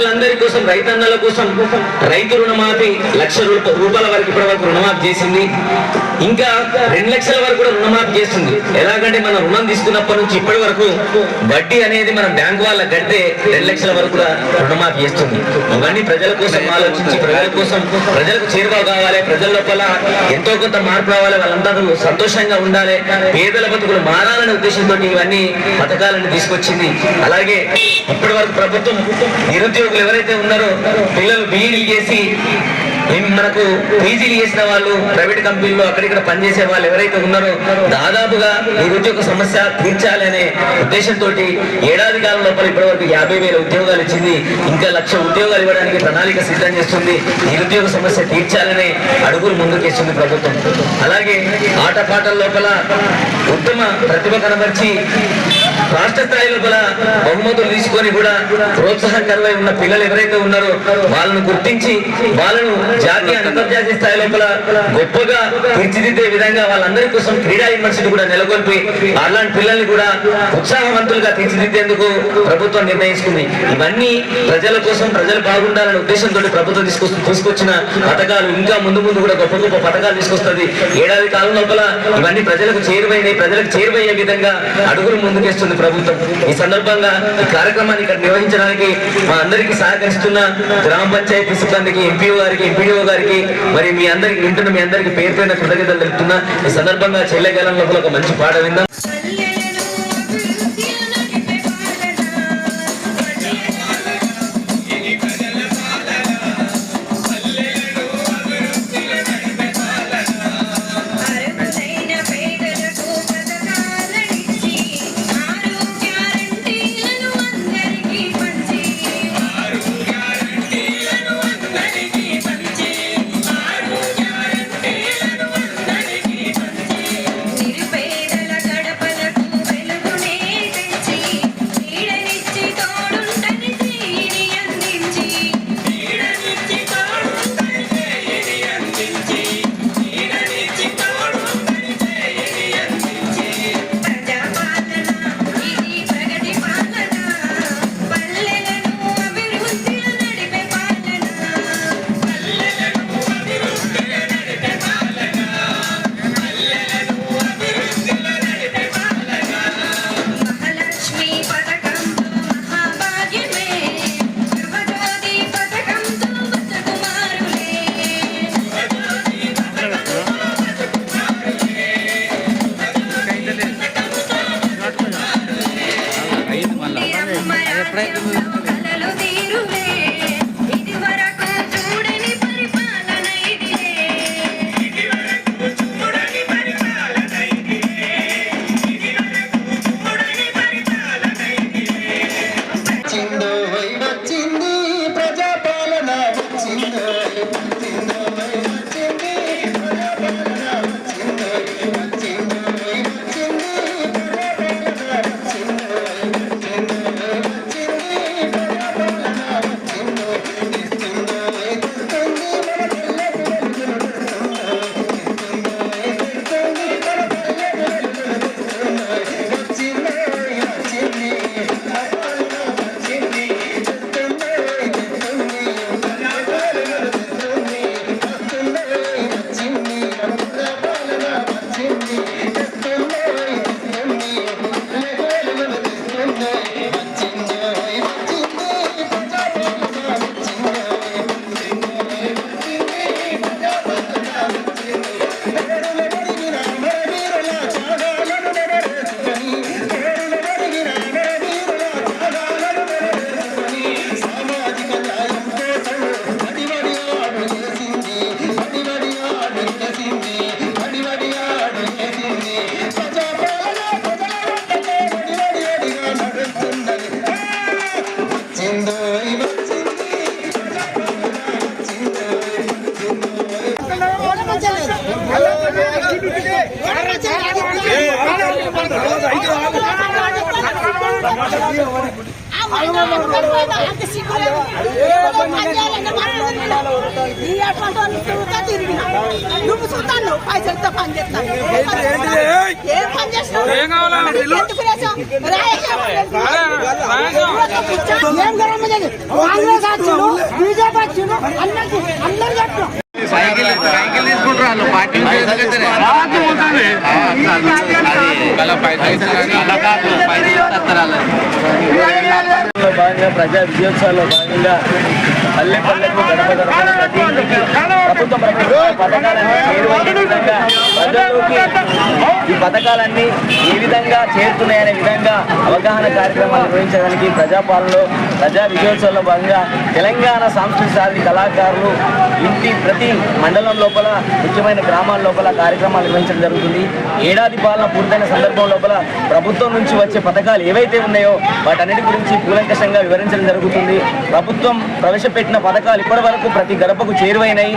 ప్రజలందరి కోసం, రైతన్నల కోసం రైతు రుణమాఫీ 1,00,000 రూపాయల వరకు ఇప్పటి వరకు రుణమాఫీ చేసింది. ఇంకా 2 లక్షల వరకు కూడా రుణమాఫీ చేస్తుంది. ఎలాగంటే మనం రుణం తీసుకున్నప్పటి నుంచి ఇప్పటి వరకు వడ్డీ అనేది మనం బ్యాంకు వాళ్ళ గడ్డే 2 లక్షల వరకు కూడా రుణమాఫీ చేస్తుంది. ఇవన్నీ ప్రజల కోసం ఆలోచించి, ప్రజల కోసం, ప్రజలకు చేరువ కావాలి, ప్రజల లోపల ఎంతో కొంత మార్పు రావాలి, వాళ్ళందరూ సంతోషంగా ఉండాలి, పేదల బతుకులు మారాలనే ఉద్దేశంతో ఇవన్నీ పథకాలను తీసుకొచ్చింది. అలాగే ఇప్పటి వరకు ప్రభుత్వం నిరుద్యోగులు ఎవరైతే ఉన్నారో, పిల్లలు బీఈడీలు చేసి మనకు పీజీలు చేసిన వాళ్ళు, ప్రైవేట్ కంపెనీల్లో అక్కడిక్కడ పనిచేసే వాళ్ళు ఎవరైతే ఉన్నారో దాదాపుగా నిరుద్యోగ సమస్య తీర్చాలి అనే ఉద్దేశంతో ఏడాది కాలం లోపల ఇప్పటి వరకు 50,000 ఉద్యోగాలు ఇచ్చింది. ఇంకా 1,00,000 ఉద్యోగాలు ఇవ్వడానికి ప్రణాళిక సిద్ధం చేస్తుంది. నిరుద్యోగ సమస్య తీర్చాలనే అడుగులు ముందుకేస్తుంది ప్రభుత్వం. అలాగే ఆటపాటల లోపల ఉత్తమ ప్రతిభ కనబర్చి రాష్ట్ర స్థాయి లోపల బహుమతులు తీసుకొని కూడా ప్రోత్సాహకరమై ఉన్న పిల్లలు ఎవరైతే ఉన్నారో వాళ్ళను గుర్తించి వాళ్ళను జాతీయ అంతర్జాతీయ స్థాయి లోపల గొప్పగా తీర్చిదిద్దే విధంగా వాళ్ళందరి కోసం క్రీడా యూనివర్సిటీ కూడా నెలకొల్పి అలాంటి పిల్లల్ని కూడా ఉత్సాహవంతులుగా తీర్చిదిద్దేందుకు ప్రభుత్వం నిర్ణయించుకుంది. ఇవన్నీ ప్రజల కోసం, ప్రజలు బాగుండాలనే ఉద్దేశంతో ప్రభుత్వం తీసుకొచ్చిన పథకాలు. ఇంకా ముందు ముందు కూడా గొప్ప గొప్ప పథకాలు తీసుకొస్తుంది. ఏడాది కాలం లోపల ఇవన్నీ ప్రజలకు చేరువయ్యే విధంగా అడుగులు ముందుకేస్తుంది ప్రభుత్వం. ఈ సందర్భంగా ఈ కార్యక్రమాన్ని ఇక్కడ నిర్వహించడానికి మా అందరికీ సహకరిస్తున్న గ్రామ పంచాయతీ సిబ్బందికి, ఎంపీఓ గారికి, ఎంపీడీఓ గారికి, మరి మీ అందరికి వింటున్న మీ అందరికి పేరు పైన కృతజ్ఞతలు తెలుపుతున్నా. ఈ సందర్భంగా చెల్లెకాలం లోపల ఒక మంచి పాట విందాం. ఈ నువ్వు చూస్తాను పైసలతో పని చేస్తాను ఏం పని చేస్తావు ఏం కాంగ్రెస్ వచ్చిండు బీజేపీ వచ్చిండు అందరు చెప్తాం సైకిల్ తీసుకుంటారు పార్టీ భాగంగా ప్రజా విజయోత్సవాల్లో భాగంగా పల్లె పల్లెకు గడప గడప ప్రతి ఇంటికి ప్రభుత్వ పథకాలన్నీ చేరువయ్యే విధంగా ప్రజల్లోకి ఈ పథకాలన్నీ ఏ విధంగా చేరుతున్నాయనే విధంగా అవగాహన కార్యక్రమాలు నిర్వహించడానికి ప్రజాపాలనలో ప్రజా విజయోత్సవాల్లో భాగంగా తెలంగాణ సాంస్కృతిక సారథి కళాకారులు ఇంటి ప్రతి మండలం లోపల ముఖ్యమైన గ్రామాల లోపల కార్యక్రమాలు నిర్వహించడం జరుగుతుంది. ఏడాది పాలన పూర్తయిన సందర్భం లోపల ప్రభుత్వం నుంచి వచ్చే పథకాలు ఏవైతే ఉన్నాయో వాటన్నిటి గురించి కూలంకషంగా వివరించడం జరుగుతుంది. ప్రభుత్వం ప్రవేశపెట్టిన పథకాలు ఇప్పటి వరకు ప్రతి గడపకు చేరువైనాయి.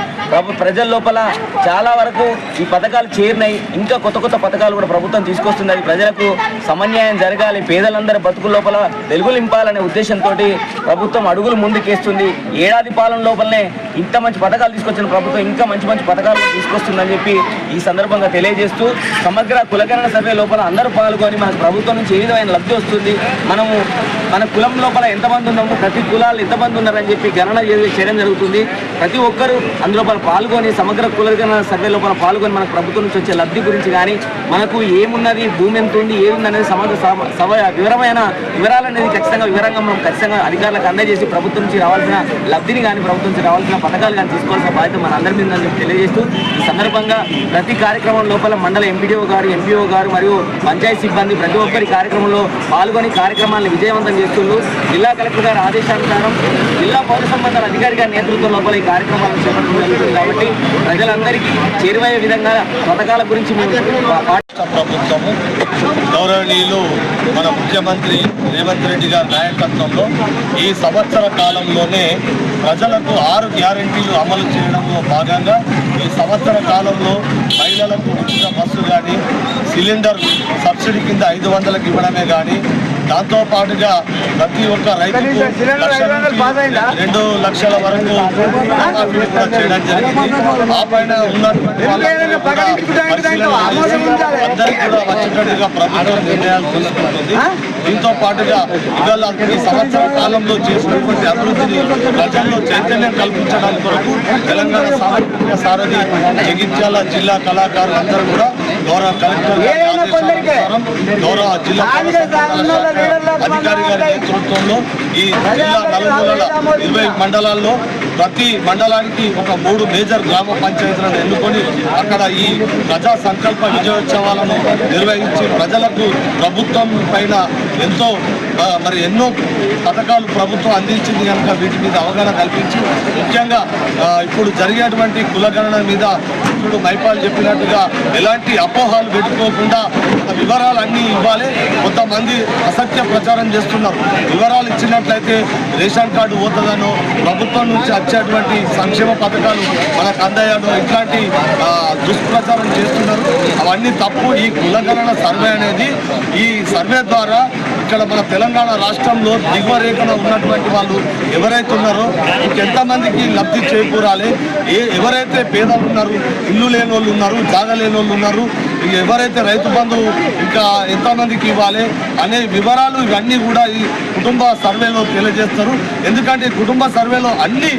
ప్రజల లోపల చాలా వరకు ఈ పథకాలు చేరినాయి. ఇంకా కొత్త కొత్త పథకాలు కూడా ప్రభుత్వం తీసుకొస్తుంది. ప్రజలకు సమన్యాయం జరగాలి, పేదలందరి బతుకుల లోపల వెలుగులు నింపాలనే ఉద్దేశంతో ప్రభుత్వం అడుగులు ముందుకేస్తుంది. ఏడాది పాలన లోపలనే ఇంత మంచి పథకాలు తీసుకొచ్చిన ప్రభుత్వం ఇంకా మంచి మంచి పథకాలు తీసుకొస్తుందని చెప్పి ఈ సందర్భంగా తెలియజేస్తూ సమగ్ర కులగణన సర్వే లోపల అందరూ పాల్గొని మనకు ప్రభుత్వం నుంచి ఏ విధమైన లబ్ధి వస్తుంది, మనము మన కులం లోపల ఎంతమంది ఉన్నాము, ప్రతి కులాలు ఎంతమంది ఉన్నారని చెప్పి గణన చేయడం జరుగుతుంది. ప్రతి ఒక్కరూ అందులో పాల్గొని సమగ్ర కులగణన సర్వే లోపల పాల్గొని మనకు ప్రభుత్వం నుంచి వచ్చే లబ్ధి గురించి కానీ మనకు ఏమున్నది, భూమి ఎంత ఉంది, ఏముంది అనేది వివరమైన వివరాలు అనేది ఖచ్చితంగా మనం ఖచ్చితంగా అధికారులకు అందజేసి ప్రభుత్వం నుంచి రావాల్సిన లబ్ధిని కానీ ప్రభుత్వం నుంచి రావాల్సిన పథకాలు కానీ తీసుకోవాల్సిన బాధ్యత మన అందరి మీద తెలియజేస్తూ ఈ సందర్భంగా ప్రతి కార్యక్రమం లోపల మండల ఎంపీడీఓ గారు, ఎంపీఓ గారు మరియు పంచాయతీ సిబ్బంది ప్రతి ఒక్కరి కార్యక్రమంలో పాల్గొని కార్యక్రమాలను విజయవంతం చేస్తున్నారు. జిల్లా కలెక్టర్ గారి ఆదేశానుసారం జిల్లా పౌర సంబంధాల అధికారి గారి నేతృత్వం లోపల ఈ కార్యక్రమాలను చేపట్టడం జరుగుతుంది. కాబట్టి ప్రజలందరికీ చేరువయ్యే విధంగా పథకాల గురించి ప్రభుత్వము గౌరవనీయులు మన ముఖ్యమంత్రి రేవంత్ రెడ్డి గారి నాయకత్వంలో ఈ సంవత్సర కాలంలోనే ప్రజలకు 6 గ్యారెంటీలు అమలు చేయడంలో భాగంగా ఈ సంవత్సర కాలంలో మహిళలకు ఉచిత బస్సు కానీ, సిలిండర్ సబ్సిడీ కింద 500కి ఇవ్వడమే కానీ, దాంతోపాటుగా ప్రతి ఒక్క రైతుకు 2 లక్షల వరకు చేయడం జరిగింది. ఆ పైన ఉన్నటువంటి అందరికీ కూడా వచ్చేటట్టుగా ప్రభుత్వం నిర్ణయాలు తీసుకుంటుంది. దీంతో పాటుగా ఇవాళ ఈ సంవత్సర కాలంలో చేసినటువంటి అభివృద్ధిని ప్రజల్లో చైతన్యం కల్పించడానికి కొరకు తెలంగాణ సాంస్కృతిక సారథి జగిత్యాల జిల్లా కళాకారులు అందరూ కూడా గౌరవ కలెక్టర్ గారి ఆదేశానుసారం గౌరవ జిల్లా అధికారి గారి నేతృత్వంలో ఈ జిల్లా నలుమూలల 20 మండలాల్లో ప్రతి మండలానికి ఒక 3 మేజర్ గ్రామ పంచాయతీలను ఎన్నుకొని అక్కడ ఈ ప్రజా సంకల్ప విజయోత్సవాలను నిర్వహించి ప్రజలకు ప్రభుత్వం పైన ఎన్నో పథకాలు ప్రభుత్వం అందించింది కనుక వీటి మీద అవగాహన కల్పించి ముఖ్యంగా ఇప్పుడు జరిగేటువంటి కులగణన మీద ఇప్పుడు మైపాల్ చెప్పినట్టుగా ఎలాంటి అపోహాలు పెట్టుకోకుండా వివరాలు అన్నీ ఇవ్వాలి. కొంతమంది అసత్య ప్రచారం చేస్తున్నారు. వివరాలు ఇచ్చినట్లయితే రేషన్ కార్డు పోతుందనో, ప్రభుత్వం నుంచి వచ్చేటువంటి సంక్షేమ పథకాలు మనకు అందాయనో ఇట్లాంటి దుష్ప్రచారం చేస్తున్నారు. అవన్నీ తప్పు. ఈ కులగణన సర్వే అనేది ఈ సర్వే ద్వారా ఇక్కడ మన తెలంగాణ రాష్ట్రంలో దిగువ రేఖన ఉన్నటువంటి వాళ్ళు ఎవరైతే ఉన్నారో ఇంకెంతమందికి లబ్ధి చేకూరాలి, ఎవరైతే పేదలు ఉన్నారు, ఇల్లు లేని వాళ్ళు ఉన్నారు, జాగా లేని వాళ్ళు ఉన్నారు, ఎవరైతే రైతు బంధు ఇంకా ఎంతమందికి ఇవ్వాలి అనే వివరాలు ఇవన్నీ కూడా ఈ కుటుంబ సర్వేలో తెలియజేస్తారు. ఎందుకంటే కుటుంబ సర్వేలో అన్ని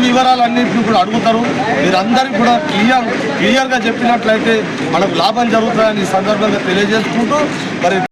వివరాలు అన్నింటినీ కూడా అడుగుతారు. మీరందరికీ కూడా క్లియర్గా చెప్పినట్లయితే మనకు లాభం జరుగుతుందని ఈ సందర్భంగా తెలియజేసుకుంటూ మరి